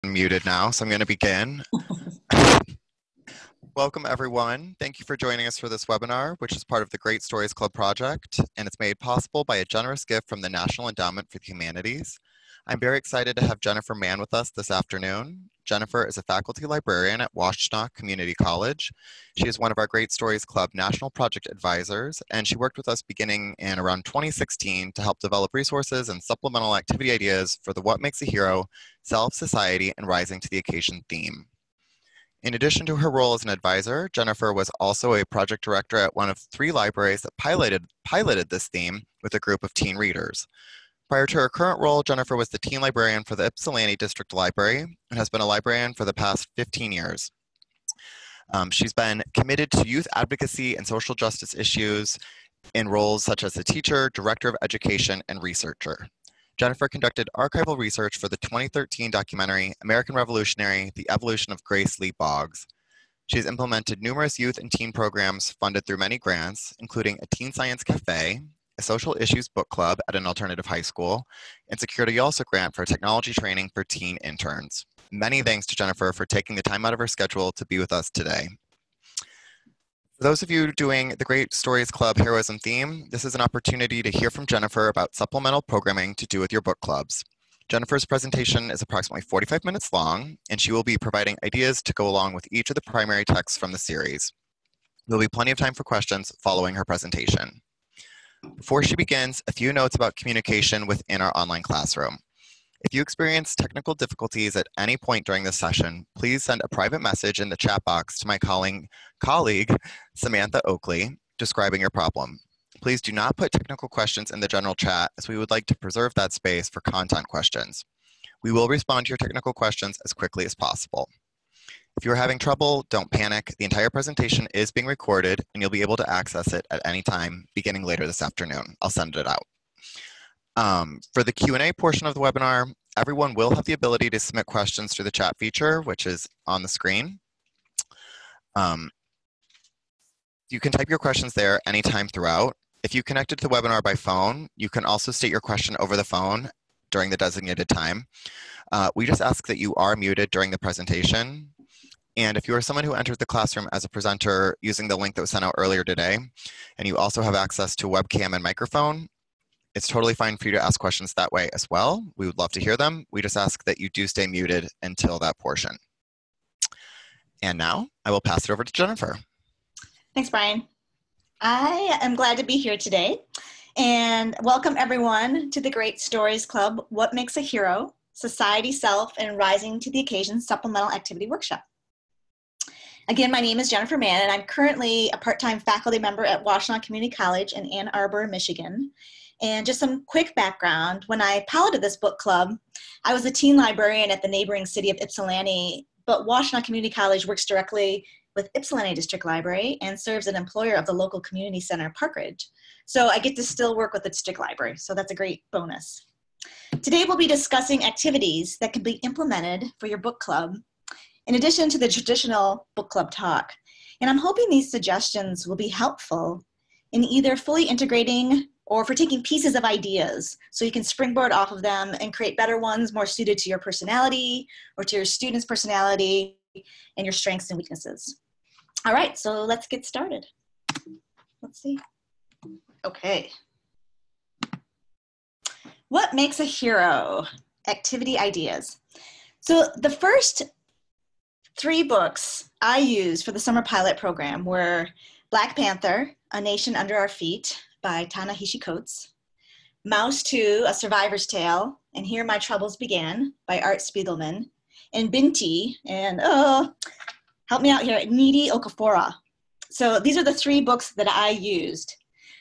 Muted now, so I'm going to begin. Welcome everyone. Thank you for joining us for this webinar, which is part of the Great Stories Club project, and it's made possible by a generous gift from the National Endowment for the Humanities. I'm very excited to have Jennifer Mann with us this afternoon. Jennifer is a faculty librarian at Washtenaw Community College. She is one of our Great Stories Club National Project Advisors, and she worked with us beginning in around 2016 to help develop resources and supplemental activity ideas for the What Makes a Hero, Self, Society, and Rising to the Occasion theme. In addition to her role as an advisor, Jennifer was also a project director at one of 3 libraries that piloted this theme with a group of teen readers. Prior to her current role, Jennifer was the teen librarian for the Ypsilanti District Library and has been a librarian for the past 15 years. She's been committed to youth advocacy and social justice issues in roles such as a teacher, director of education, and researcher. Jennifer conducted archival research for the 2013 documentary, American Revolutionary, The Evolution of Grace Lee Boggs. She's implemented numerous youth and teen programs funded through many grants, including a Teen Science Cafe, a social issues book club at an alternative high school, and secured a YALSA grant for technology training for teen interns. Many thanks to Jennifer for taking the time out of her schedule to be with us today. For those of you doing the Great Stories Club Heroism theme, this is an opportunity to hear from Jennifer about supplemental programming to do with your book clubs. Jennifer's presentation is approximately 45 minutes long, and she will be providing ideas to go along with each of the primary texts from the series. There will be plenty of time for questions following her presentation. Before she begins, a few notes about communication within our online classroom. If you experience technical difficulties at any point during this session, please send a private message in the chat box to my colleague, Samantha Oakley, describing your problem. Please do not put technical questions in the general chat, as we would like to preserve that space for content questions. We will respond to your technical questions as quickly as possible. If you're having trouble, don't panic. The entire presentation is being recorded, and you'll be able to access it at any time beginning later this afternoon. I'll send it out. For the Q&A portion of the webinar, everyone will have the ability to submit questions through the chat feature, which is on the screen. You can type your questions there anytime throughout. If you connected to the webinar by phone, you can also state your question over the phone during the designated time. We just ask that you are muted during the presentation. And if you are someone who entered the classroom as a presenter using the link that was sent out earlier today, and you also have access to a webcam and microphone, it's totally fine for you to ask questions that way as well. We would love to hear them. We just ask that you do stay muted until that portion. And now I will pass it over to Jennifer. Thanks, Brian. I am glad to be here today, and welcome everyone to the Great Stories Club, What Makes a Hero, Society, Self, and Rising to the Occasion Supplemental Activity Workshop. Again, my name is Jennifer Mann, and I'm currently a part-time faculty member at Washtenaw Community College in Ann Arbor, Michigan. And just some quick background, when I piloted this book club, I was a teen librarian at the neighboring city of Ypsilanti, but Washtenaw Community College works directly with Ypsilanti District Library and serves an employer of the local community center, Park Ridge. So I get to still work with the district library, so that's a great bonus. Today we'll be discussing activities that can be implemented for your book club, in addition to the traditional book club talk. And I'm hoping these suggestions will be helpful in either fully integrating or for taking pieces of ideas so you can springboard off of them and create better ones more suited to your personality or to your students' personality and your strengths and weaknesses. All right, so let's get started. Let's see. Okay. What makes a hero? Activity ideas. So the first 3 books I used for the summer pilot program were Black Panther, A Nation Under Our Feet by Ta-Nehisi Coates, Mouse 2, A Survivor's Tale, and Here My Troubles Began by Art Spiegelman, and Binti, and help me out here, Needy Okafor. So these are the 3 books that I used.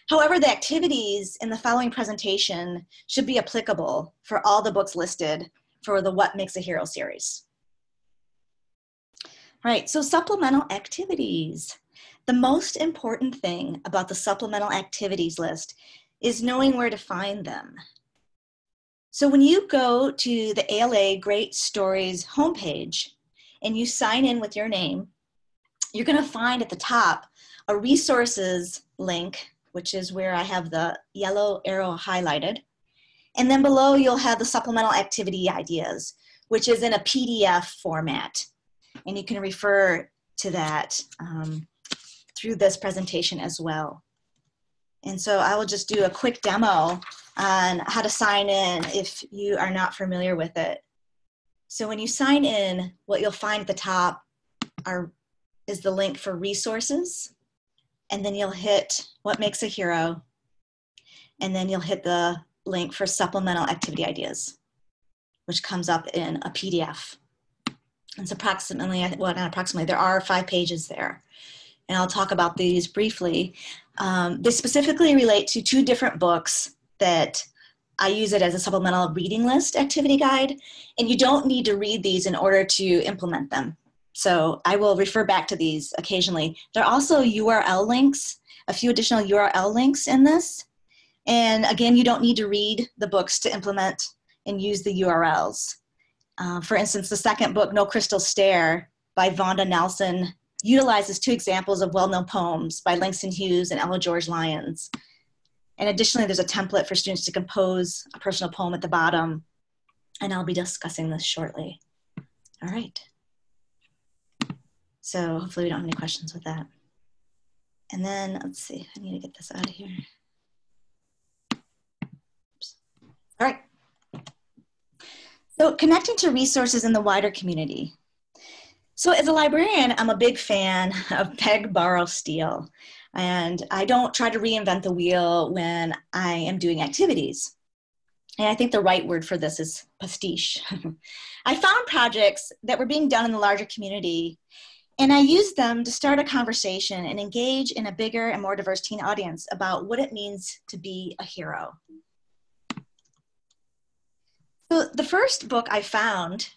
However, the activities in the following presentation should be applicable for all the books listed for the What Makes a Hero series. All right, so supplemental activities. The most important thing about the supplemental activities list is knowing where to find them. So when you go to the ALA Great Stories homepage and you sign in with your name, you're going to find at the top a resources link, which is where I have the yellow arrow highlighted. And then below you'll have the supplemental activity ideas, which is in a PDF format. And you can refer to that through this presentation as well. And so I will just do a quick demo on how to sign in if you are not familiar with it. So when you sign in, what you'll find at the top is the link for resources. And then you'll hit what makes a hero. And then you'll hit the link for supplemental activity ideas, which comes up in a PDF. It's approximately, well, not approximately, there are 5 pages there. And I'll talk about these briefly. They specifically relate to 2 different books that I use it as a supplemental reading list activity guide. And you don't need to read these in order to implement them. So I will refer back to these occasionally. There are also URL links, a few additional URL links in this. And again, you don't need to read the books to implement and use the URLs. For instance, the second book, No Crystal Stair by Vonda Nelson, utilizes 2 examples of well-known poems by Langston Hughes and Ella George Lyons. And additionally, there's a template for students to compose a personal poem at the bottom. And I'll be discussing this shortly. All right. So hopefully we don't have any questions with that. And then let's see, I need to get this out of here. Oops. All right. So connecting to resources in the wider community. So as a librarian, I'm a big fan of beg, borrow, steal. And I don't try to reinvent the wheel when I am doing activities. And I think the right word for this is pastiche. I found projects that were being done in the larger community, and I used them to start a conversation and engage in a bigger and more diverse teen audience about what it means to be a hero. So the first book I found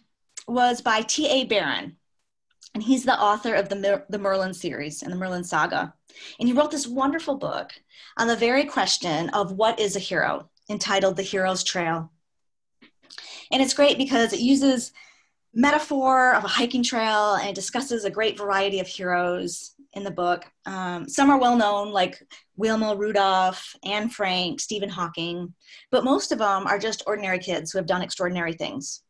was by T.A. Barron, and he's the author of the Merlin series and the Merlin saga. And he wrote this wonderful book on the very question of what is a hero, entitled The Hero's Trail. And it's great because it uses metaphor of a hiking trail and it discusses a great variety of heroes in the book. Some are well known, like Wilma Rudolph, Anne Frank, Stephen Hawking, but most of them are just ordinary kids who have done extraordinary things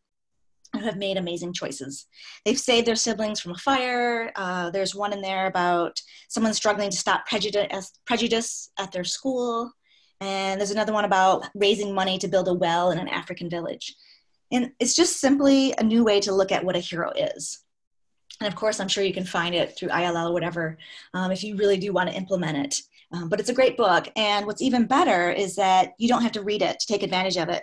and who have made amazing choices. They've saved their siblings from a fire. There's one in there about someone struggling to stop prejudice at their school. And there's another one about raising money to build a well in an African village. And it's just simply a new way to look at what a hero is. And of course, I'm sure you can find it through ILL or whatever, if you really do want to implement it. But it's a great book. And what's even better is that you don't have to read it to take advantage of it.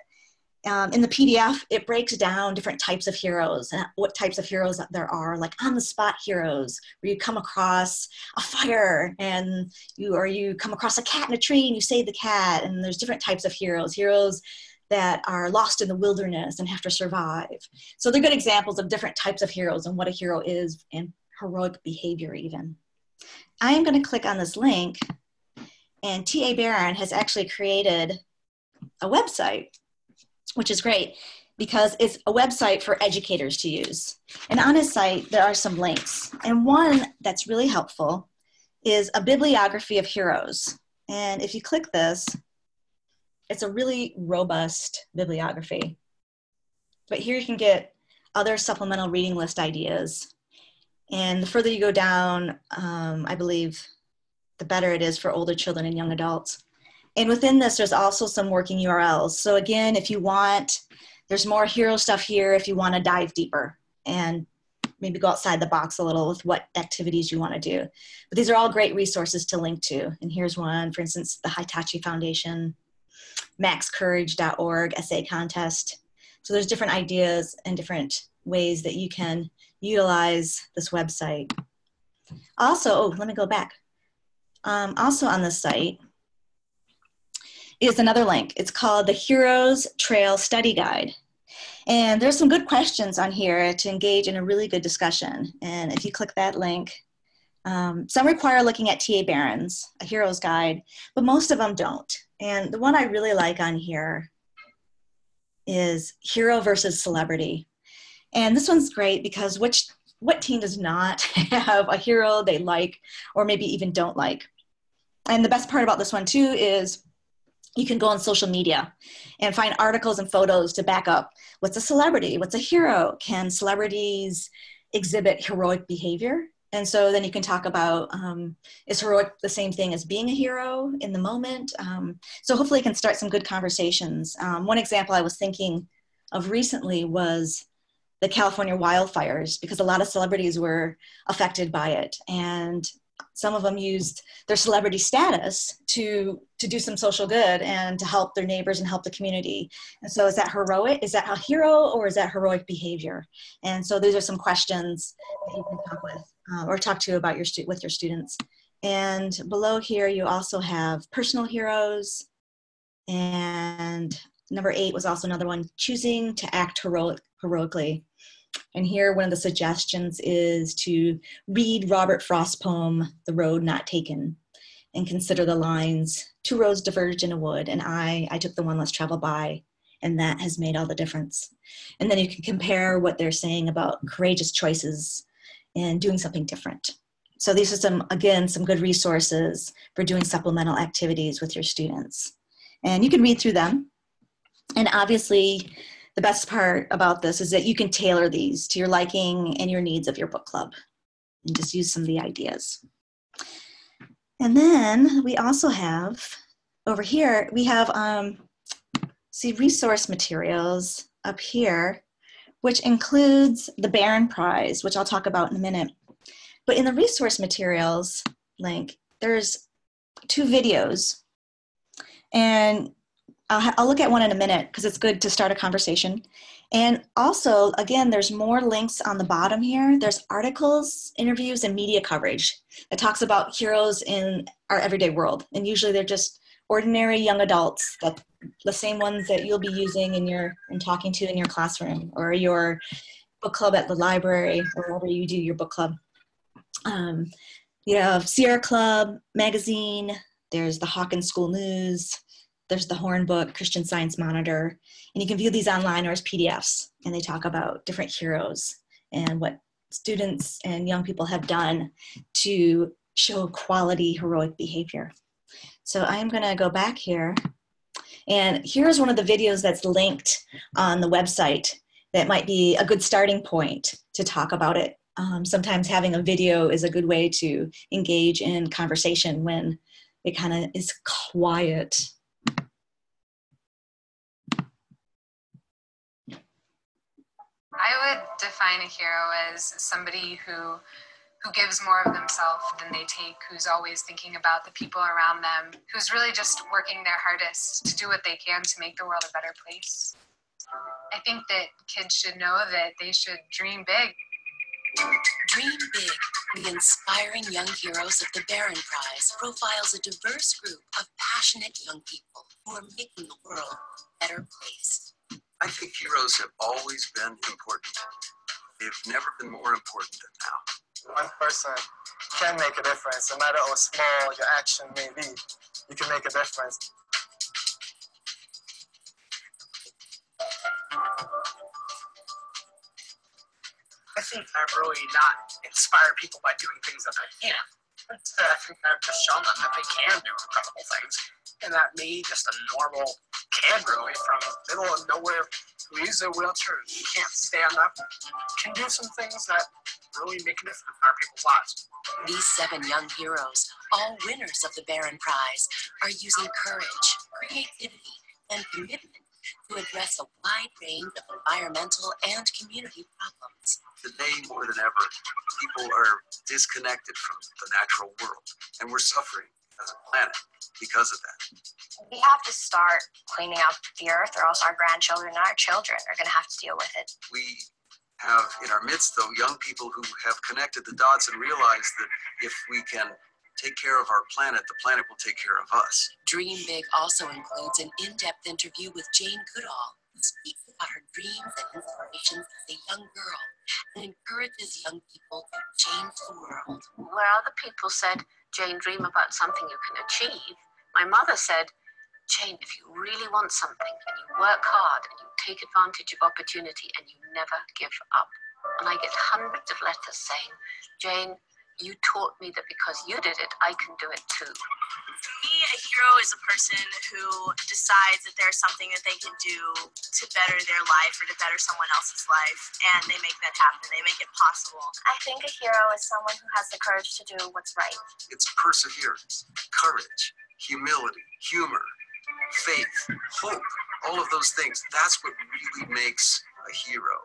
In the PDF, it breaks down different types of heroes and what types of heroes there are, like on-the-spot heroes, where you come across a fire and you come across a cat in a tree and you save the cat. And there's different types of heroes that are lost in the wilderness and have to survive. So they're good examples of different types of heroes and what a hero is and heroic behavior even. I am going to click on this link, and T.A. Barron has actually created a website, which is great because it's a website for educators to use. And on his site, there are some links. And one that's really helpful is a bibliography of heroes. And if you click this, it's a really robust bibliography. But here you can get other supplemental reading list ideas. And the further you go down, I believe, the better it is for older children and young adults. And within this, there's also some working URLs. So again, if you want, there's more hero stuff here if you want to dive deeper and maybe go outside the box a little with what activities you want to do. But these are all great resources to link to. And here's one, for instance, the Hitachi Foundation, maxcourage.org essay contest. So there's different ideas and different ways that you can utilize this website. Also, let me go back. Also on this site is another link. It's called the Heroes Trail Study Guide. And there's some good questions on here to engage in a really good discussion. And if you click that link, some require looking at T.A. Barron's, A Hero's Guide, but most of them don't. And the one I really like on here is Hero versus Celebrity. And this one's great because what teen does not have a hero they like or maybe even don't like? And the best part about this one too is you can go on social media and find articles and photos to back up what's a celebrity, what's a hero, can celebrities exhibit heroic behavior? And so then you can talk about, is heroic the same thing as being a hero in the moment? So hopefully it can start some good conversations. One example I was thinking of recently was the California wildfires, because a lot of celebrities were affected by it. And some of them used their celebrity status to do some social good and to help their neighbors and help the community. And so is that heroic? Is that a hero, or is that heroic behavior? And so these are some questions that you can talk with or talk to about with your students. And below here, you also have personal heroes. And number 8 was also another one, choosing to act heroically. And here, one of the suggestions is to read Robert Frost's poem, The Road Not Taken, and consider the lines, 2 roads diverged in a wood, and I took the one less traveled by, and that has made all the difference. And then you can compare what they're saying about courageous choices and doing something different. So these are some good resources for doing supplemental activities with your students. And you can read through them. And obviously, the best part about this is that you can tailor these to your liking and your needs of your book club and just use some of the ideas. And then we also have, over here, we have, resource materials up here, which includes the Barron Prize, which I'll talk about in a minute. But in the resource materials link, there's 2 videos. And I'll look at one in a minute because it's good to start a conversation. And also, again, there's more links on the bottom here. There's articles, interviews, and media coverage that talks about heroes in our everyday world. And usually they're just ordinary young adults, that the same ones that you'll be using and talking to in your classroom or your book club at the library or wherever you do your book club. You have Sierra Club magazine. There's the Hawkins School News. There's the Horn Book, Christian Science Monitor, and you can view these online or as PDFs, and they talk about different heroes and what students and young people have done to show quality heroic behavior. So I'm gonna go back here, and here's one of the videos that's linked on the website that might be a good starting point to talk about it. Sometimes having a video is a good way to engage in conversation when it kind of is quiet. I would define a hero as somebody who gives more of themselves than they take, who's always thinking about the people around them, who's really just working their hardest to do what they can to make the world a better place. I think that kids should know that they should dream big. Dream Big, the inspiring young heroes of the Barron Prize, profiles a diverse group of passionate young people who are making the world a better place. I think heroes have always been important. They've never been more important than now. One person can make a difference, no matter how small your action may be. You can make a difference. I think I've really not inspired people by doing things that I can't. Instead, I think I've just shown them that they can do incredible things, and that me, just a normal kid really from middle of nowhere who uses a wheelchair, who can't stand up, can do some things that really make a difference in our people's lives. These 7 young heroes, all winners of the Barron Prize, are using courage, creativity, and commitment to address a wide range of environmental and community problems. Today, more than ever, people are disconnected from the natural world, and we're suffering as a planet because of that. We have to start cleaning up the earth, or else our grandchildren and our children are going to have to deal with it. We have in our midst, though, young people who have connected the dots and realized that if we can take care of our planet, the planet will take care of us. Dream Big also includes an in-depth interview with Jane Goodall, who speaks about her dreams and inspirations as a young girl and encourages young people to change the world. Where other people said, Jane, dream about something you can achieve, my mother said, Jane, if you really want something and you work hard and you take advantage of opportunity and you never give up. And I get hundreds of letters saying, Jane, you taught me that because you did it, I can do it too. We a hero is a person who decides that there's something that they can do to better their life or to better someone else's life, and they make that happen. They make it possible. I think a hero is someone who has the courage to do what's right. It's perseverance, courage, humility, humor, faith, hope, all of those things. That's what really makes a hero.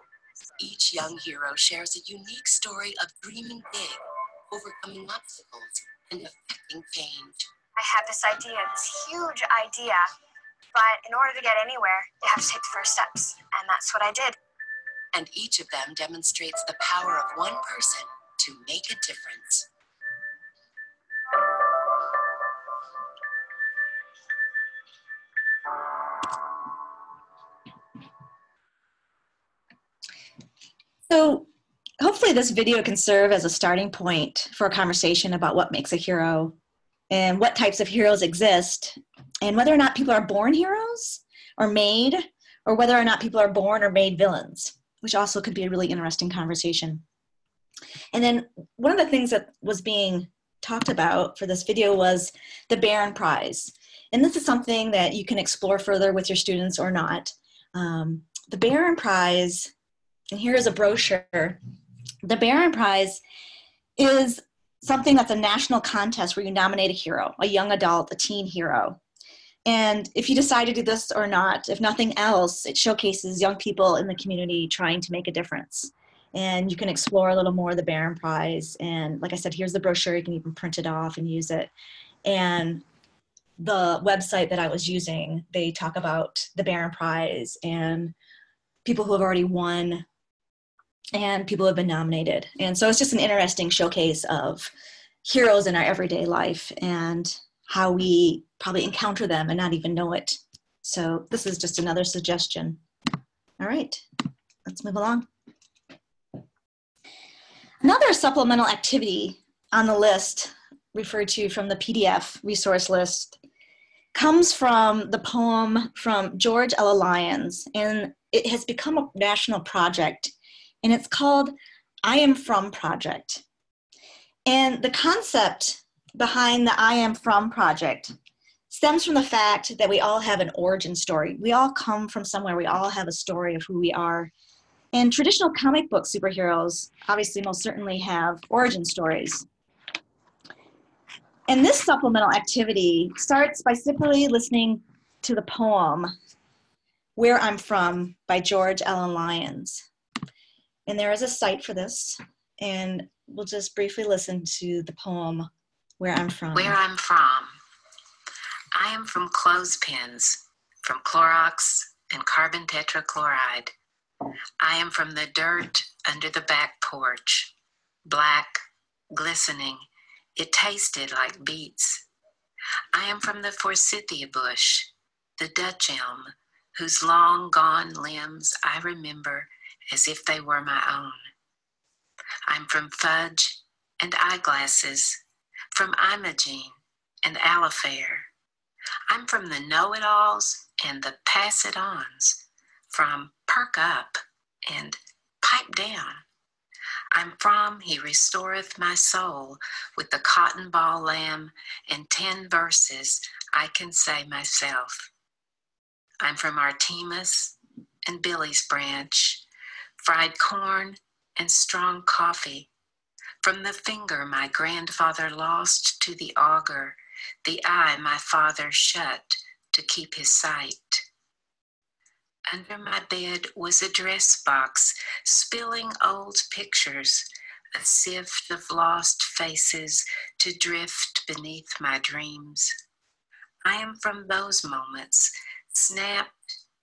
Each young hero shares a unique story of dreaming big, overcoming obstacles, and affecting change. I had this idea, this huge idea, but in order to get anywhere, you have to take the first steps, and that's what I did. And each of them demonstrates the power of one person to make a difference. So hopefully this video can serve as a starting point for a conversation about what makes a hero and what types of heroes exist, and whether or not people are born heroes or made, or whether or not people are born or made villains, which also could be a really interesting conversation. And then one of the things that was being talked about for this video was the Barron Prize. And this is something that you can explore further with your students or not. The Barron Prize, and here is a brochure. The Barron Prize is something that's a national contest where you nominate a hero, a young adult, a teen hero. And if you decide to do this or not, if nothing else, it showcases young people in the community trying to make a difference. And you can explore a little more of the Barron Prize. And like I said, here's the brochure. You can even print it off and use it. And the website that I was using, they talk about the Barron Prize and people who have already won and people who have been nominated. And so it's just an interesting showcase of heroes in our everyday life and how we probably encounter them and not even know it. So this is just another suggestion. All right, let's move along. Another supplemental activity on the list, referred to from the PDF resource list, comes from the poem from George Ella Lyons, and it has become a national project, and it's called I Am From Project. And the concept behind the I Am From Project stems from the fact that we all have an origin story. We all come from somewhere. We all have a story of who we are. And traditional comic book superheroes obviously most certainly have origin stories. And this supplemental activity starts by simply listening to the poem Where I'm From by George Ella Lyons. And there is a site for this, and we'll just briefly listen to the poem Where I'm From. Where I'm from. I am from clothespins, from Clorox and carbon tetrachloride. I am from the dirt under the back porch, black, glistening. It tasted like beets. I am from the forsythia bush, the Dutch elm, whose long gone limbs I remember as if they were my own. I'm from fudge and eyeglasses, from Imogene and Alifair. I'm from the know-it-alls and the pass-it-ons, from perk up and pipe down. I'm from He restoreth my soul with the cotton ball lamb and 10 verses I can say myself. I'm from Artemis and Billy's branch, fried corn and strong coffee, from the finger my grandfather lost to the auger, the eye my father shut to keep his sight. Under my bed was a dress box, spilling old pictures, a sift of lost faces to drift beneath my dreams. I am from those moments, snapped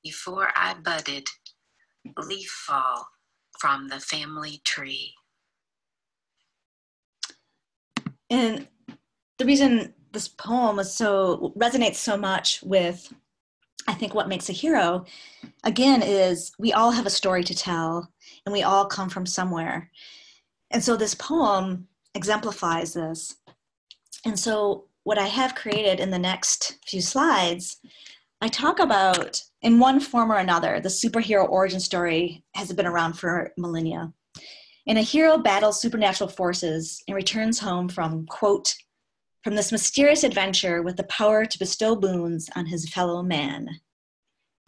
before I budded, leaf fall from the family tree. And the reason this poem resonates so much with, I think, what makes a hero, again, is we all have a story to tell and we all come from somewhere. And so this poem exemplifies this. And so what I have created in the next few slides, I talk about, in one form or another, the superhero origin story has been around for millennia. And a hero battles supernatural forces and returns home from, quote, from this mysterious adventure with the power to bestow boons on his fellow man,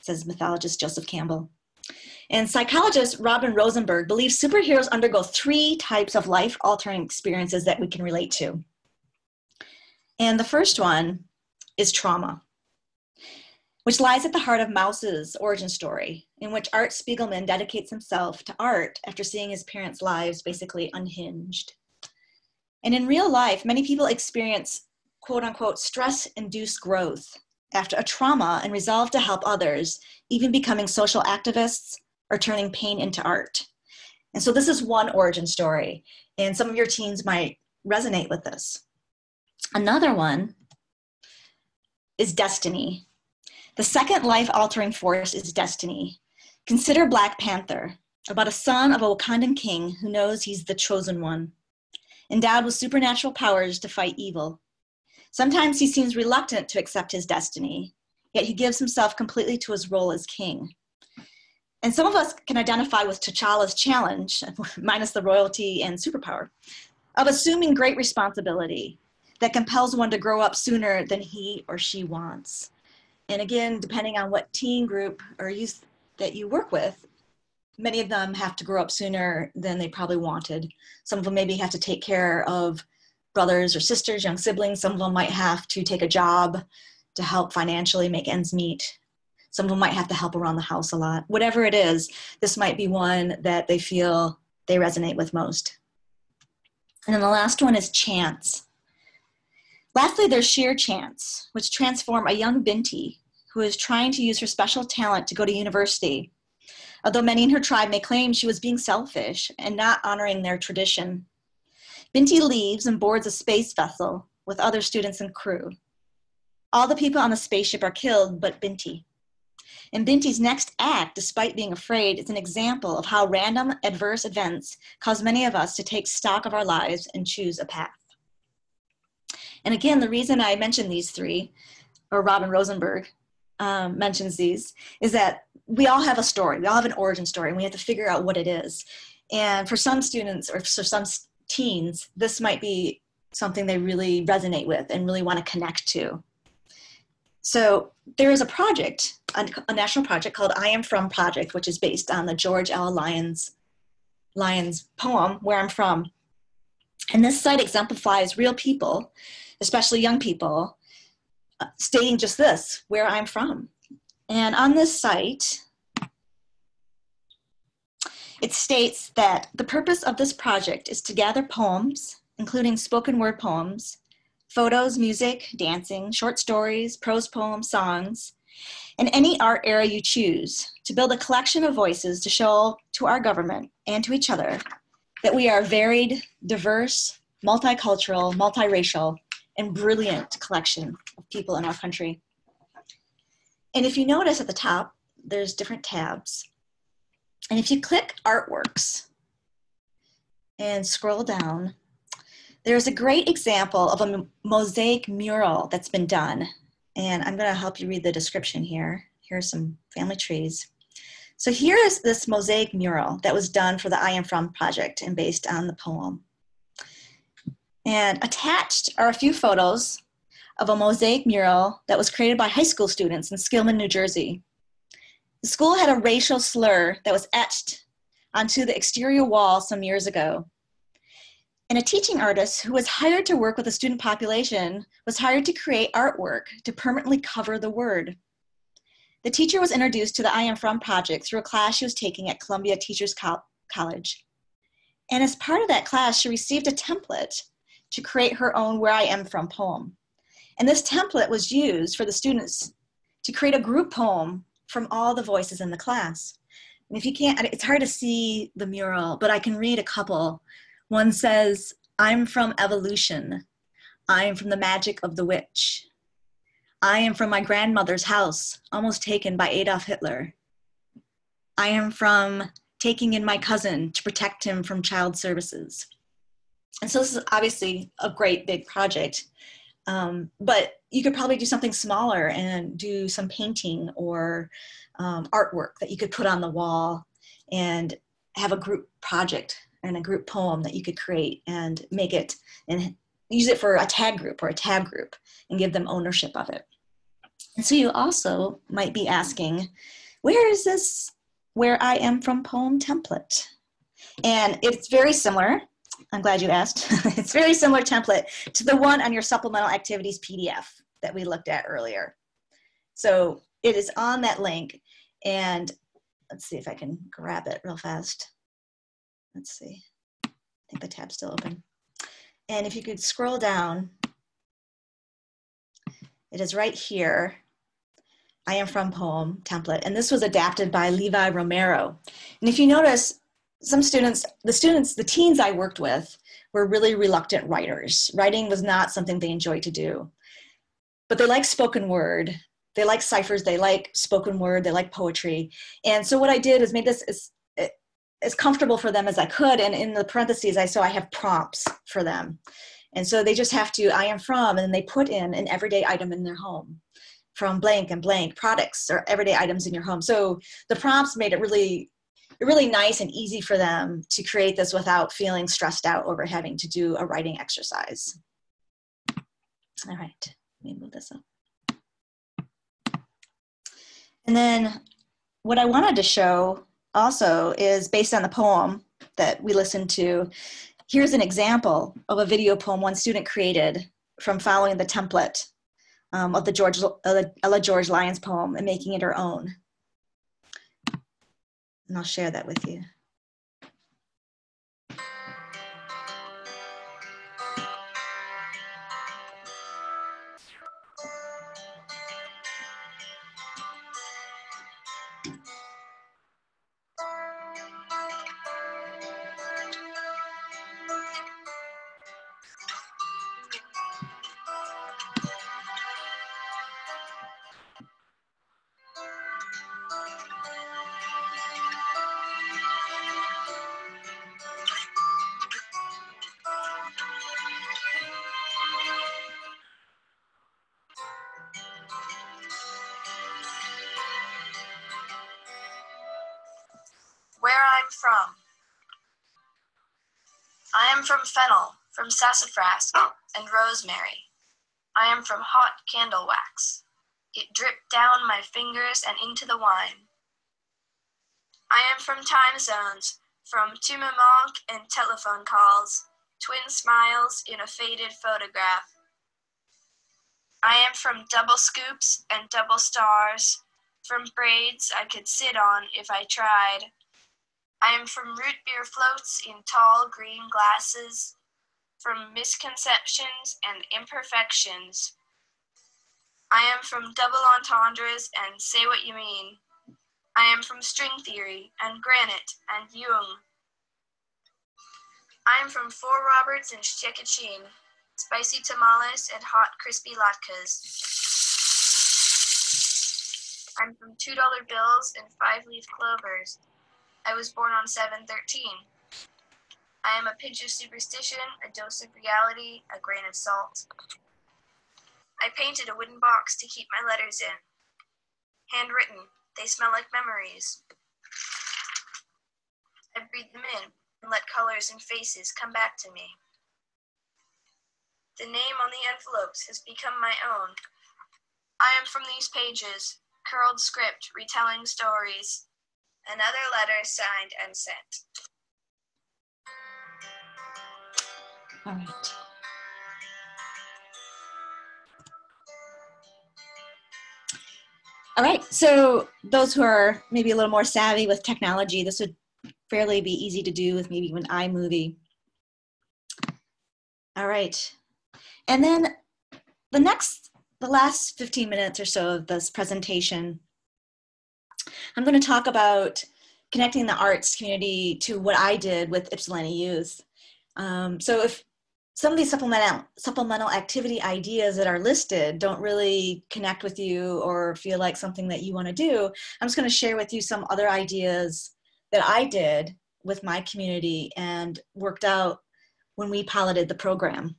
says mythologist Joseph Campbell. And psychologist Robin Rosenberg believes superheroes undergo 3 types of life-altering experiences that we can relate to. And the first one is trauma, which lies at the heart of Mouse's origin story, in which Art Spiegelman dedicates himself to art after seeing his parents' lives basically unhinged. And in real life, many people experience quote-unquote stress-induced growth after a trauma and resolve to help others, even becoming social activists or turning pain into art. And so this is one origin story, and some of your teens might resonate with this. Another one is destiny. The second life-altering force is destiny. Consider Black Panther, about a son of a Wakandan king who knows he's the chosen one, endowed with supernatural powers to fight evil. Sometimes he seems reluctant to accept his destiny, yet he gives himself completely to his role as king. And some of us can identify with T'Challa's challenge, minus the royalty and superpower, of assuming great responsibility that compels one to grow up sooner than he or she wants. And again, depending on what teen group or youth that you work with, many of them have to grow up sooner than they probably wanted. Some of them maybe have to take care of brothers or sisters, young siblings. Some of them might have to take a job to help financially make ends meet. Some of them might have to help around the house a lot. Whatever it is, this might be one that they feel they resonate with most. And then the last one is chance. Lastly, there's sheer chance, which transforms a young Binti who is trying to use her special talent to go to university, although many in her tribe may claim she was being selfish and not honoring their tradition. Binti leaves and boards a space vessel with other students and crew. All the people on the spaceship are killed but Binti. And Binti's next act, despite being afraid, is an example of how random adverse events cause many of us to take stock of our lives and choose a path. And again, the reason I mention these 3, or Robin Rosenberg mentions these, is that we all have a story. We all have an origin story, and we have to figure out what it is. And for some students or for some teens, this might be something they really resonate with and really want to connect to. So there is a project, a national project called I Am From Project, which is based on the George L. Lyons poem, Where I'm From. And this site exemplifies real people, especially young people, stating just this, where I'm from. And on this site, it states that the purpose of this project is to gather poems, including spoken word poems, photos, music, dancing, short stories, prose poems, songs, and any art area you choose, to build a collection of voices to show to our government and to each other that we are a varied, diverse, multicultural, multiracial, and brilliant collection of people in our country. And if you notice at the top, there's different tabs. And if you click artworks and scroll down, there's a great example of a mosaic mural that's been done. And I'm going to help you read the description here. Here's some family trees. So here is this mosaic mural that was done for the I Am From project and based on the poem. And attached are a few photos of a mosaic mural that was created by high school students in Skillman, New Jersey. The school had a racial slur that was etched onto the exterior wall some years ago. And a teaching artist who was hired to work with the student population was hired to create artwork to permanently cover the word. The teacher was introduced to the I Am From project through a class she was taking at Columbia Teachers College. And as part of that class, she received a template to create her own Where I Am From poem. And this template was used for the students to create a group poem from all the voices in the class. And if you can't, it's hard to see the mural, but I can read a couple. One says, I'm from evolution. I am from the magic of the witch. I am from my grandmother's house, almost taken by Adolf Hitler. I am from taking in my cousin to protect him from child services. And so this is obviously a great big project, but you could probably do something smaller and do some painting or artwork that you could put on the wall and have a group project and a group poem that you could create and make it and use it for a tag group or a tab group and give them ownership of it. And so you also might be asking, where is this Where I Am From poem template? And it's very similar. I'm glad you asked. It's very similar template to the one on your supplemental activities PDF that we looked at earlier. So it is on that link, and let's see if I can grab it real fast. Let's see. I think the tab's still open. And if you could scroll down, it is right here. I Am From poem template. And this was adapted by Levi Romero. And if you notice, some students, the teens I worked with were really reluctant writers. Writing was not something they enjoyed to do. But they like spoken word. They like ciphers. They like spoken word. They like poetry. And so what I did is made this as comfortable for them as I could. And in the parentheses, I have prompts for them. And so they just have to, I am from, and they put in an everyday item in their home from blank and blank products or everyday items in your home. So the prompts made it really nice and easy for them to create this without feeling stressed out over having to do a writing exercise. All right, let me move this up. And then what I wanted to show also is based on the poem that we listened to. Here's an example of a video poem one student created from following the template of the Ella George Lyons poem and making it her own. And I'll share that with you. Where I'm from. I am from fennel, from sassafras and rosemary. I am from hot candle wax. It dripped down my fingers and into the wine. I am from time zones, from Tumamonk and telephone calls, twin smiles in a faded photograph. I am from double scoops and double stars, from braids I could sit on if I tried. I am from root beer floats in tall green glasses, from misconceptions and imperfections. I am from double entendres and say what you mean. I am from string theory and granite and Jung. I am from Four Roberts and Shekachin, spicy tamales and hot crispy latkes. I'm from $2 bills and 5-leaf clovers. I was born on 7/13. I am a pinch of superstition, a dose of reality, a grain of salt. I painted a wooden box to keep my letters in. Handwritten, they smell like memories. I breathe them in and let colors and faces come back to me. The name on the envelopes has become my own. I am from these pages, curled script retelling stories. Another letter signed and sent. All right. All right, so those who are maybe a little more savvy with technology, this would fairly be easy to do with maybe even iMovie. All right, and then the last 15 minutes or so of this presentation, I'm going to talk about connecting the arts community to what I did with Ypsilanti Youth. So if some of these supplemental activity ideas that are listed don't really connect with you or feel like something that you want to do, I'm just going to share with you some other ideas that I did with my community and worked out when we piloted the program.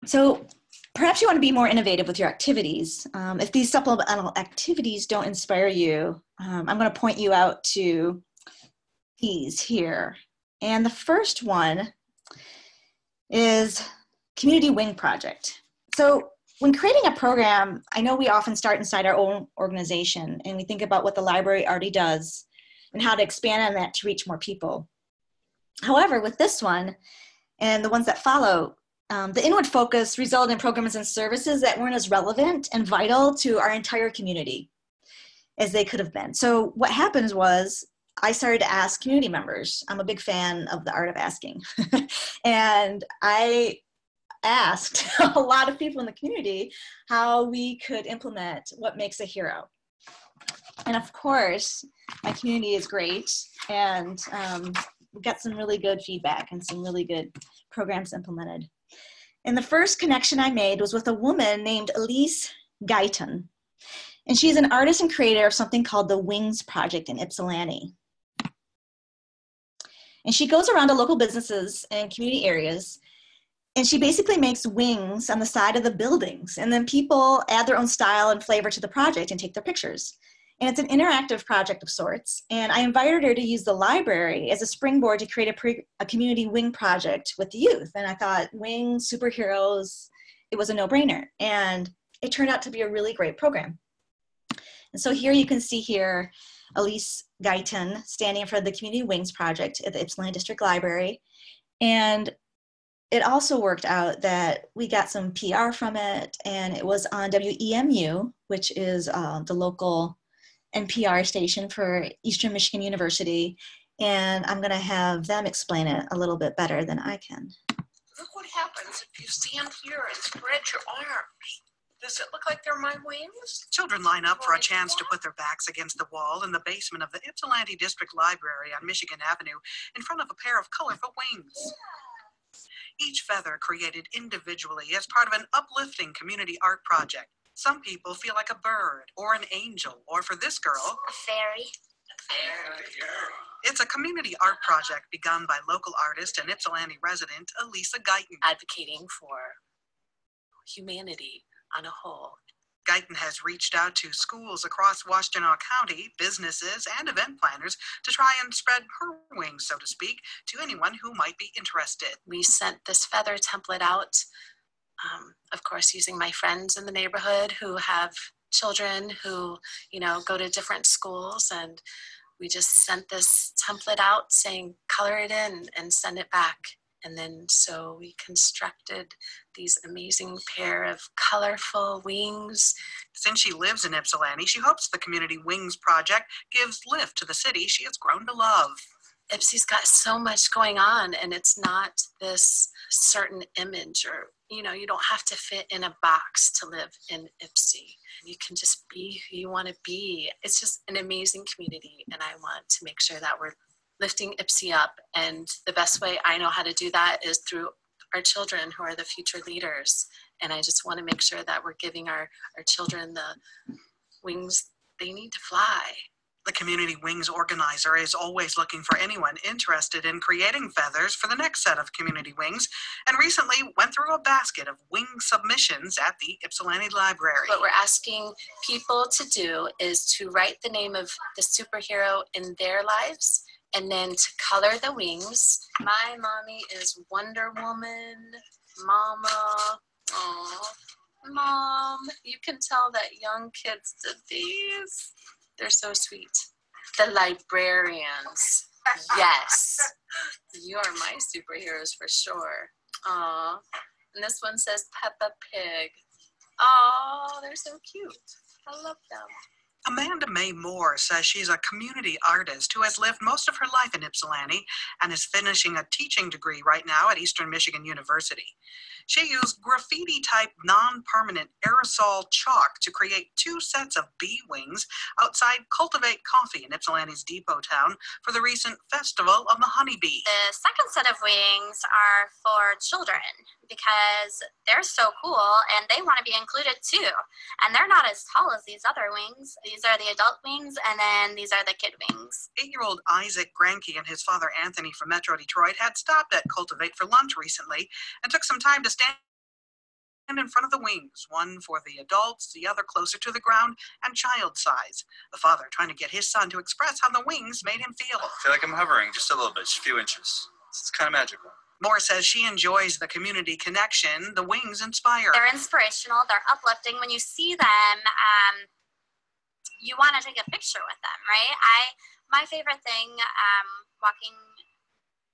So perhaps you want to be more innovative with your activities. If these supplemental activities don't inspire you, I'm going to point you out to these here. And the first one is Community Wing Project. So when creating a program, I know we often start inside our own organization and we think about what the library already does and how to expand on that to reach more people. However, with this one and the ones that follow, the inward focus resulted in programs and services that weren't as relevant and vital to our entire community as they could have been. So what happens was I started to ask community members. I'm a big fan of the art of asking. And I asked a lot of people in the community how we could implement what makes a hero. And of course, my community is great, and we got some really good feedback and some really good programs implemented. And the first connection I made was with a woman named Elise Guyton. And she's an artist and creator of something called the Wings Project in Ypsilanti. And she goes around to local businesses and community areas, and she basically makes wings on the side of the buildings. And then people add their own style and flavor to the project and take their pictures. And it's an interactive project of sorts. And I invited her to use the library as a springboard to create a community wing project with the youth. And I thought, wings, superheroes, it was a no-brainer. And it turned out to be a really great program. And so here you can see here Elise Guyton standing in front of the Community Wings Project at the Ypsilanti District Library. And it also worked out that we got some PR from it, and it was on WEMU, which is the local NPR station for Eastern Michigan University. And I'm gonna have them explain it a little bit better than I can. Look what happens if you stand here and spread your arms. Does it look like they're my wings? Children line up for a chance to put their backs against the wall in the basement of the Ypsilanti District Library on Michigan Avenue in front of a pair of colorful wings. Each feather created individually as part of an uplifting community art project. Some people feel like a bird or an angel, or for this girl, a fairy. It's a community art project begun by local artist and Ypsilanti resident Elisa Guyton. Advocating for humanity on a whole. Guyton has reached out to schools across Washtenaw County, businesses, and event planners to try and spread her wings, so to speak, to anyone who might be interested. We sent this feather template out, of course, using my friends in the neighborhood who have children who, go to different schools, and we just sent this template out saying, color it in and send it back. And then so we constructed these amazing pair of colorful wings. Since she lives in Ypsilanti, she hopes the Community Wings Project gives lift to the city she has grown to love. Ypsi's got so much going on, and it's not this certain image or, you don't have to fit in a box to live in Ypsi. You can just be who you want to be. It's just an amazing community, and I want to make sure that we're lifting Ypsi up, and the best way I know how to do that is through our children who are the future leaders. And I just want to make sure that we're giving our children the wings they need to fly. The Community Wings organizer is always looking for anyone interested in creating feathers for the next set of Community Wings, and recently went through a basket of wing submissions at the Ypsilanti Library. What we're asking people to do is to write the name of the superhero in their lives, and then to color the wings. My mommy is Wonder Woman. Mama, oh, Mom, you can tell that young kids did these. They're so sweet. The Librarians. Yes. You are my superheroes for sure. Aw. And this one says Peppa Pig. Oh, they're so cute. I love them. Amanda Mae Moore says she's a community artist who has lived most of her life in Ypsilanti and is finishing a teaching degree right now at Eastern Michigan University. She used graffiti-type non-permanent aerosol chalk to create 2 sets of bee wings outside Cultivate Coffee in Ypsilanti's Depot Town for the recent Festival of the Honeybee. The second set of wings are for children because they're so cool and they want to be included too. And they're not as tall as these other wings. These are the adult wings, and then these are the kid wings. 8-year-old Isaac Granke and his father Anthony from Metro Detroit had stopped at Cultivate for lunch recently and took some time to stand in front of the wings, one for the adults, the other closer to the ground and child size. The father trying to get his son to express how the wings made him feel. I feel like I'm hovering just a little bit, just a few inches. It's kind of magical. Moore says she enjoys the community connection the wings inspire. They're inspirational. They're uplifting. When you see them, you want to take a picture with them, right? My favorite thing walking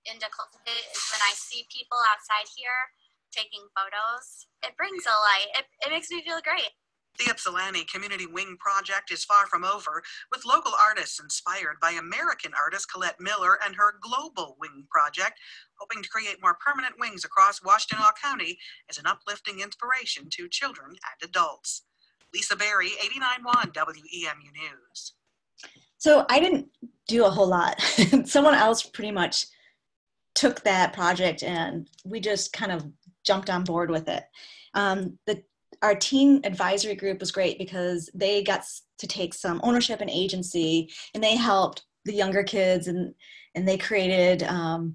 into Cultivate is when I see people outside here taking photos. It brings a light. It makes me feel great. The Ypsilanti Community Wing Project is far from over, with local artists inspired by American artist Colette Miller and her Global Wing Project, hoping to create more permanent wings across Washtenaw County as an uplifting inspiration to children and adults. Lisa Berry, 89.1 WEMU News. So I didn't do a whole lot. Someone else pretty much took that project and we just kind of jumped on board with it. Our teen advisory group was great because they got to take some ownership and agency, and they helped the younger kids, and they created a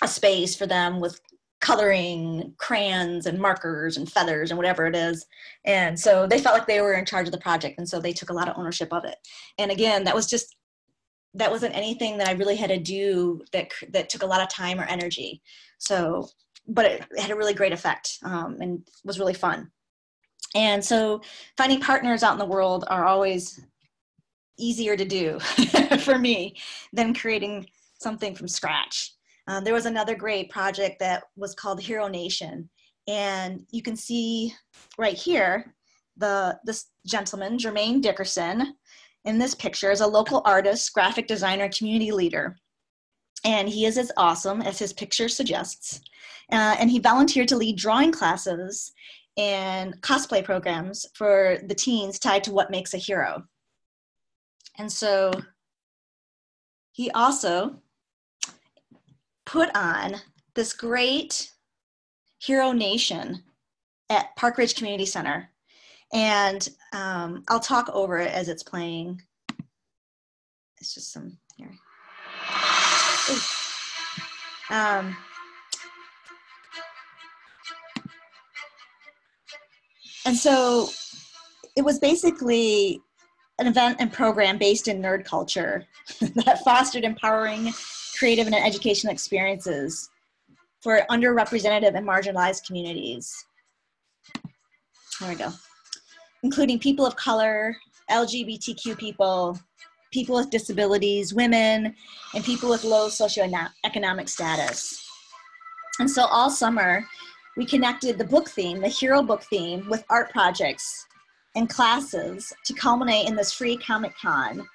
space for them with coloring, crayons and markers and feathers and whatever it is. And so they felt like they were in charge of the project, and so they took a lot of ownership of it. And again, that wasn't anything that I really had to do that took a lot of time or energy. So, but it had a really great effect and was really fun. And so finding partners out in the world are always easier to do for me than creating something from scratch. There was another great project that was called Hero Nation. And you can see right here, this gentleman, Jermaine Dickerson, in this picture is a local artist, graphic designer, community leader. And he is as awesome as his picture suggests. And he volunteered to lead drawing classes and cosplay programs for the teens tied to what makes a hero. And so he also put on this great Hero Nation at Park Ridge Community Center. And I'll talk over it as it's playing. It's just some here. And so it was basically an event and program based in nerd culture that fostered empowering, creative, and educational experiences for underrepresented and marginalized communities. There we go. Including people of color, LGBTQ people, people with disabilities, women, and people with low socioeconomic status. And so all summer, we connected the book theme, the hero book theme, with art projects and classes to culminate in this free Comic Con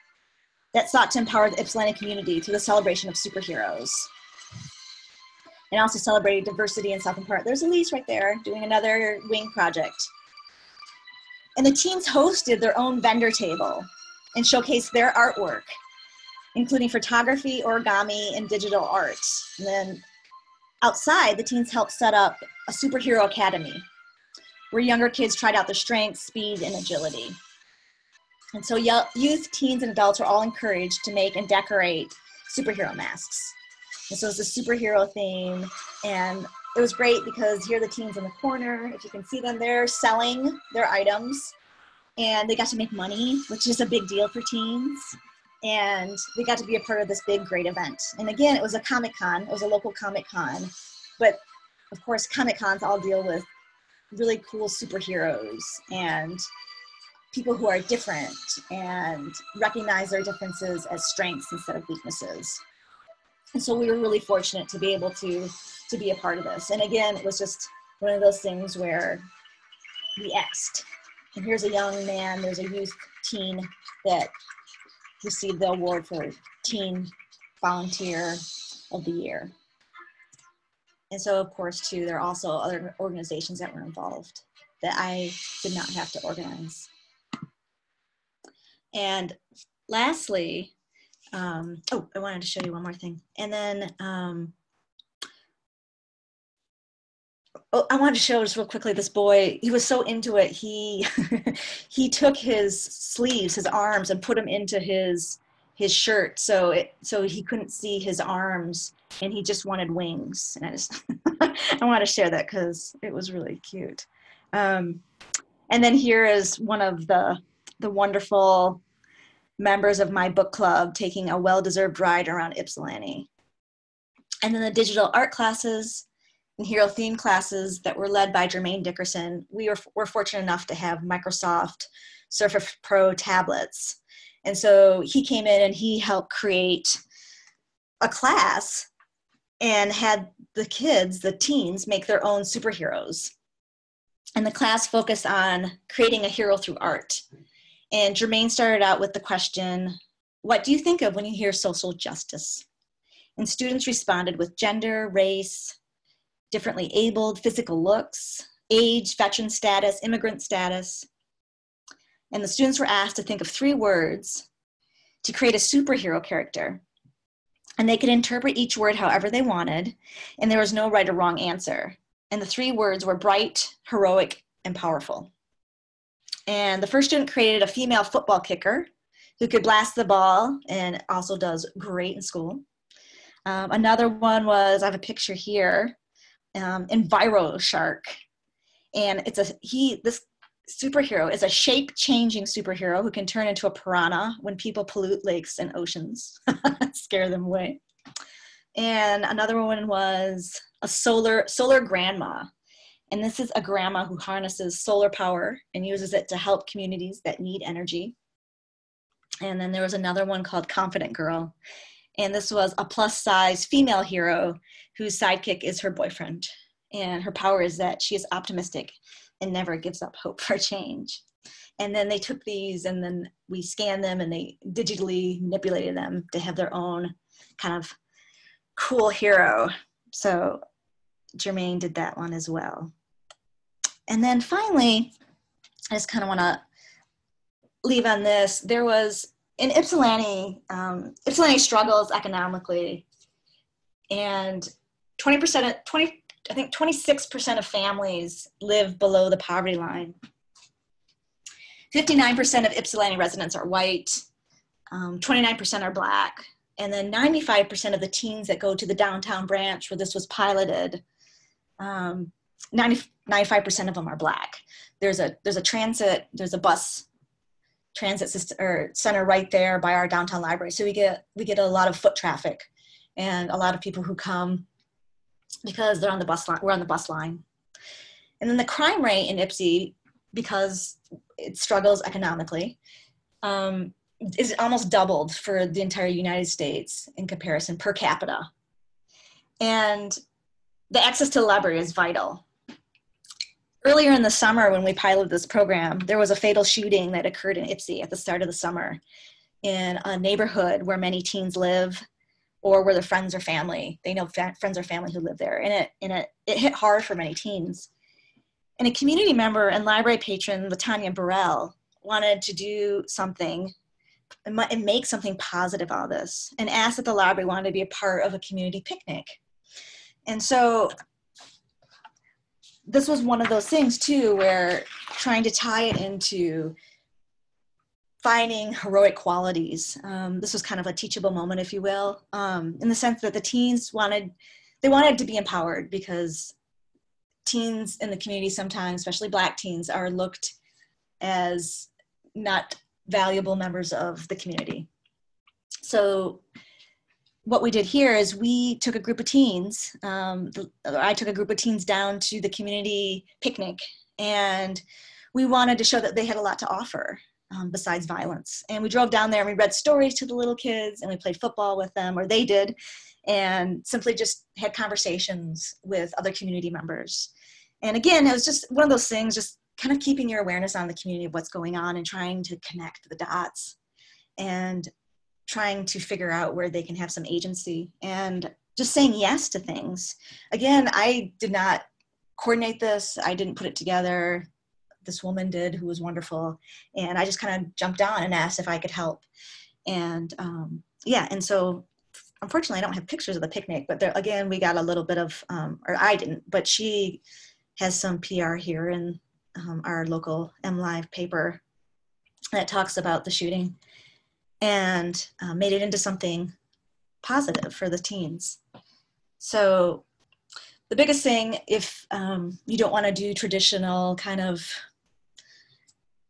that sought to empower the Ypsilanti community through the celebration of superheroes. And also celebrated diversity and self-empowerment. There's Elise right there doing another wing project. And the teens hosted their own vendor table and showcased their artwork, including photography, origami, and digital art. And then outside, the teens helped set up a superhero academy where younger kids tried out their strength, speed, and agility. And so youth, teens, and adults were all encouraged to make and decorate superhero masks. And so it's a superhero theme, and it was great because here are the teens in the corner. If you can see them, they're selling their items, and they got to make money, which is a big deal for teens. And they got to be a part of this big, great event. And again, it was a Comic-Con. It was a local Comic-Con. But of course, Comic-Cons all deal with really cool superheroes and people who are different and recognize their differences as strengths instead of weaknesses. And so we were really fortunate to be able to be a part of this. And again, it was just one of those things where we asked. And here's a young man, there's a youth teen that received the award for Teen Volunteer of the Year. And so, of course, too, there are also other organizations that were involved that I did not have to organize. And lastly, I wanted to show you one more thing. And then, I wanted to show just real quickly this boy. He was so into it. He took his sleeves, his arms, and put them into his shirt, so he couldn't see his arms, and he just wanted wings. And I want to share that because it was really cute. And then here is one of the wonderful members of my book club taking a well-deserved ride around Ypsilanti. And then the digital art classes and hero theme classes that were led by Jermaine Dickerson, we're fortunate enough to have Microsoft Surface Pro tablets. And so he came in and he helped create a class and had the kids, the teens, make their own superheroes. And the class focused on creating a hero through art. And Jermaine started out with the question, what do you think of when you hear social justice? And students responded with gender, race, differently abled, physical looks, age, veteran status, immigrant status. And the students were asked to think of 3 words to create a superhero character. And they could interpret each word however they wanted, and there was no right or wrong answer. And the 3 words were bright, heroic, and powerful. And the first student created a female football kicker who could blast the ball and also does great in school. Another one was, I have a picture here, Enviro Shark. And this superhero is a shape-changing superhero who can turn into a piranha when people pollute lakes and oceans, scare them away. And another one was a solar grandma. And this is a grandma who harnesses solar power and uses it to help communities that need energy. And then there was another one called Confident Girl. And this was a plus-size female hero whose sidekick is her boyfriend. And her power is that she is optimistic and never gives up hope for change. And then they took these and then we scanned them and they digitally manipulated them to have their own kind of cool hero. So Jermaine did that one as well. And then finally, I just kind of want to leave on this. There was in Ypsilanti, Ypsilanti struggles economically, and 26% of families live below the poverty line. 59% of Ypsilanti residents are white, 29% are Black, and then 95% of the teens that go to the downtown branch where this was piloted, 95% of them are Black. There's a bus transit system or center right there by our downtown library. So we get a lot of foot traffic and a lot of people who come because they're on the bus line. We're on the bus line. And then the crime rate in Ypsi, because it struggles economically, is almost doubled for the entire United States in comparison per capita. And the access to the library is vital. Earlier in the summer when we piloted this program, there was a fatal shooting that occurred in Ypsi at the start of the summer in a neighborhood where many teens live or where their friends or family, they know friends or family who live there. And it hit hard for many teens. And a community member and library patron, Latanya Burrell, wanted to do something and make something positive out of this and asked that the library wanted to be a part of a community picnic. And so this was one of those things too, where trying to tie it into finding heroic qualities. This was kind of a teachable moment, if you will, in the sense that the teens wanted to be empowered because teens in the community sometimes, especially Black teens, are looked as not valuable members of the community. So what we did here is we took a group of teens, I took a group of teens down to the community picnic, and we wanted to show that they had a lot to offer besides violence. And we drove down there and we read stories to the little kids and we played football with them, or they did, and simply just had conversations with other community members. And again, it was just one of those things, just kind of keeping your awareness on the community of what's going on and trying to connect the dots and trying to figure out where they can have some agency and just saying yes to things. Again, I did not coordinate this. I didn't put it together. This woman did, who was wonderful. And I just kind of jumped on and asked if I could help. And and so unfortunately I don't have pictures of the picnic, but there, again, we got a little bit of, or I didn't, but she has some PR here in our local MLive paper that talks about the shooting and made it into something positive for the teens. So the biggest thing, if you don't want to do traditional kind of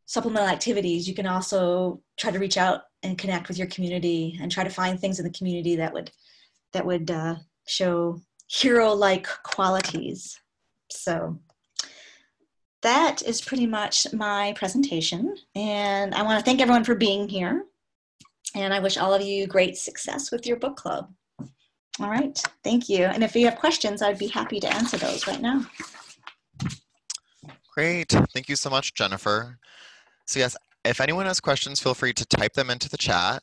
supplemental activities, you can also try to reach out and connect with your community and try to find things in the community that would show hero-like qualities. So that is pretty much my presentation. And I want to thank everyone for being here. And I wish all of you great success with your book club. All right, thank you. And if you have questions, I'd be happy to answer those right now. Great, thank you so much, Jennifer. So yes, if anyone has questions, feel free to type them into the chat.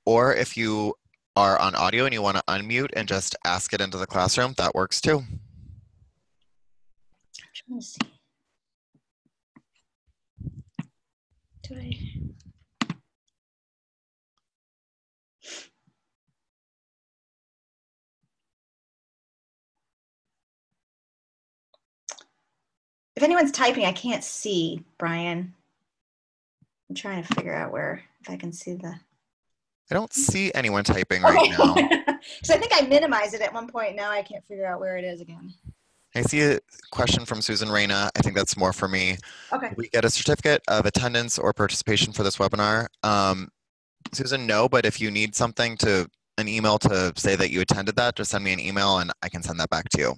Or if you are on audio and you want to unmute and just ask it into the classroom, that works too. I'm trying to see. Do I? If anyone's typing, I can't see, Brian. I'm trying to figure out if I can see the. I don't see anyone typing right now. So I think I minimized it at one point. Now I can't figure out where it is again. I see a question from Susan Reyna. I think that's more for me. Okay. We get a certificate of attendance or participation for this webinar. Susan, no, but if you need something an email to say that you attended that, just send me an email and I can send that back to you.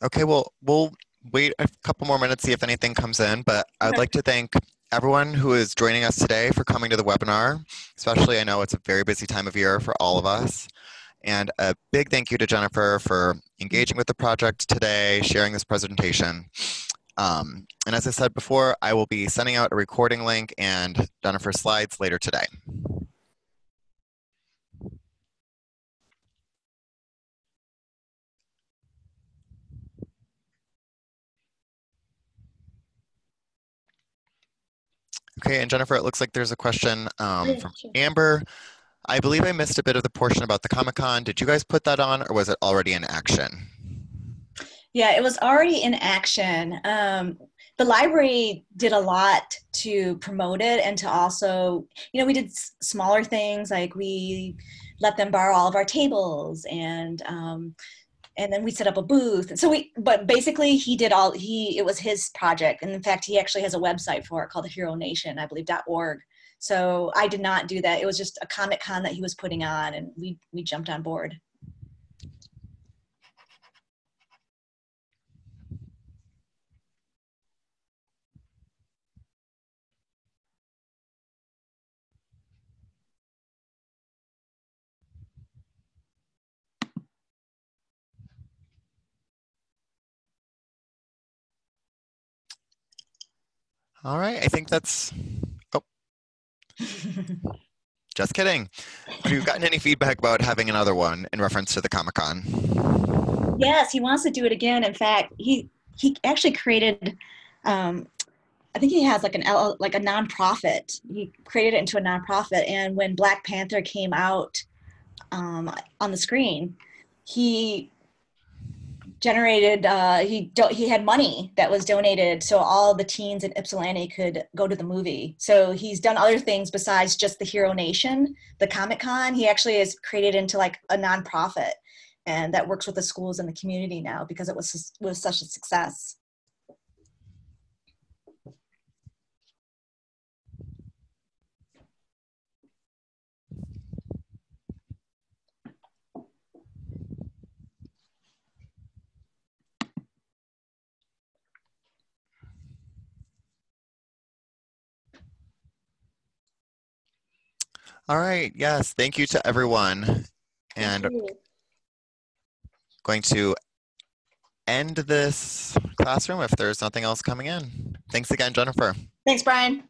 Okay, well, we'll wait a couple more minutes, see if anything comes in, but I'd like to thank everyone who is joining us today for coming to the webinar, especially I know it's a very busy time of year for all of us. And a big thank you to Jennifer for engaging with the project today, sharing this presentation. And as I said before, I will be sending out a recording link and Jennifer's slides later today. Okay, and Jennifer, it looks like there's a question from Amber. I believe I missed a bit of the portion about the Comic-Con. Did you guys put that on or was it already in action? Yeah, it was already in action. The library did a lot to promote it and to also, we did smaller things like we let them borrow all of our tables and then we set up a booth. So but basically he did it was his project. And in fact, he actually has a website for it called the Hero Nation, I believe, .org. So I did not do that. It was just a Comic-Con that he was putting on and we jumped on board. All right, I think that's, oh, just kidding. Have you gotten any feedback about having another one in reference to the Comic-Con? Yes, he wants to do it again. In fact, he actually created, I think he has like a nonprofit. He created it into a nonprofit. And when Black Panther came out on the screen, he generated, he had money that was donated so all the teens in Ypsilanti could go to the movie. So he's done other things besides just the Hero Nation, the Comic-Con. He actually has created into like a nonprofit and that works with the schools in the community now because it was such a success. All right, yes, thank you to everyone. And going to end this classroom if there's nothing else coming in. Thanks again, Jennifer. Thanks, Brian.